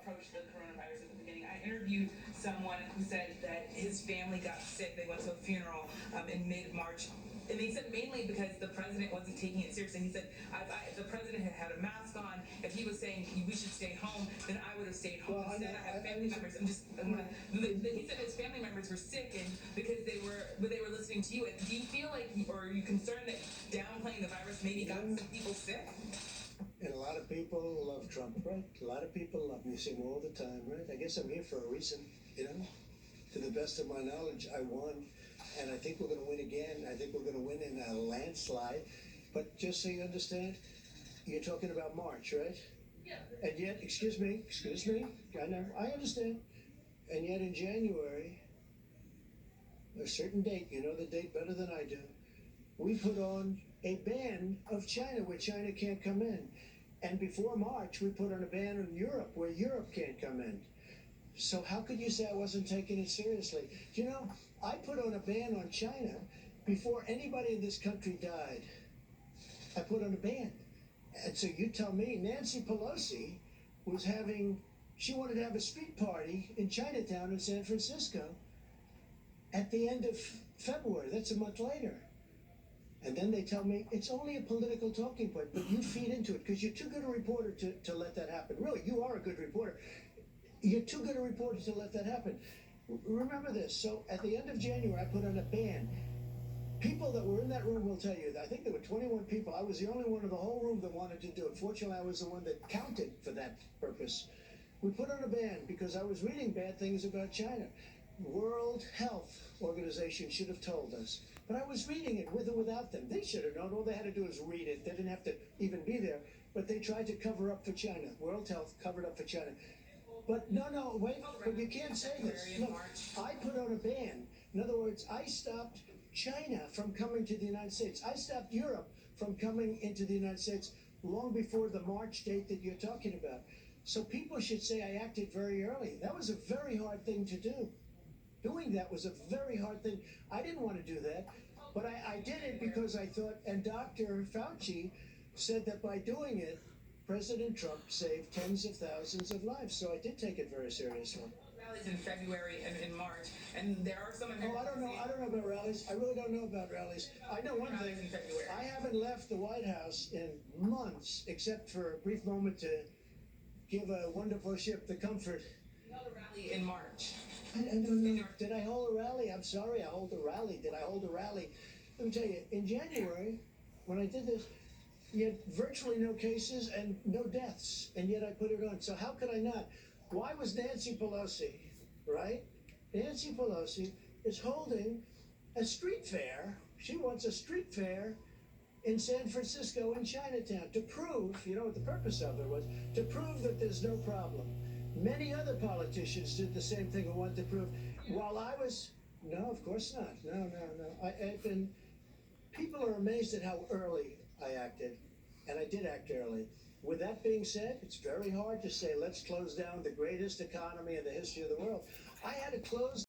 approach the coronavirus at the beginning. I interviewed someone who said that his family got sick. They went to a funeral in mid-March. And they said mainly because the president wasn't taking it seriously. He said, if the president had a mask on, if he was saying we should stay home, then I would have stayed home. Well, Instead, I have family members. He said his family members were sick and because they were listening to you. And do you feel like, or are you concerned that downplaying the virus maybe got some people sick? And a lot of people love Trump, right? A lot of people love me, see him all the time, right? I guess I'm here for a reason, you know? To the best of my knowledge, I won, and I think we're going to win again. I think we're going to win in a landslide. But just so you understand, you're talking about March, right? Yeah. And yet, excuse me, I know, I understand. And yet in January, a certain date, you know the date better than I do, we put on a ban of China where China can't come in. And before March, we put on a ban on Europe where Europe can't come in. So how could you say I wasn't taking it seriously? You know, I put on a ban on China before anybody in this country died. I put on a ban. And so you tell me Nancy Pelosi was she wanted to have a street party in Chinatown in San Francisco at the end of February. That's a month later. And then they tell me it's only a political talking point, but you feed into it because you're too good a reporter to let that happen. Really, you are a good reporter. You're too good a reporter to let that happen. Remember this. So at the end of January, I put on a ban. People that were in that room will tell you that I think there were 21 people. I was the only one in the whole room that wanted to do it. Fortunately, I was the one that counted for that purpose. We put on a ban because I was reading bad things about China. World Health Organization should have told us. But I was reading it with or without them. They should have known. All they had to do was read it. They didn't have to even be there. But they tried to cover up for China. World Health covered up for China. But no, wait. But you can't say this. Look, I put on a ban. In other words, I stopped China from coming to the United States. I stopped Europe from coming into the United States long before the March date that you're talking about. So people should say I acted very early. That was a very hard thing to do. Doing that was a very hard thing. I didn't want to do that, but I did it because I thought, and Dr. Fauci said that by doing it, President Trump saved tens of thousands of lives. So I did take it very seriously. Rallies in February and in March, and there are some Americans. I don't know about rallies. I really don't know about rallies. I know one thing. I haven't left the White House in months, except for a brief moment to give a wonderful ship the comfort. You held a rally in March. I don't know. Did I hold a rally? I'm sorry, I hold a rally. Did I hold a rally? Let me tell you, in January, when I did this, you had virtually no cases and no deaths, and yet I put it on. So how could I not? Why was Nancy Pelosi, right? Nancy Pelosi is holding a street fair. She wants a street fair in San Francisco in Chinatown to prove, you know what the purpose of it was, to prove that there's no problem. Many other politicians did the same thing and wanted to prove. While I was, no, of course not. No. I've been, people are amazed at how early I acted, and I did act early. With that being said, it's very hard to say, let's close down the greatest economy in the history of the world. I had to close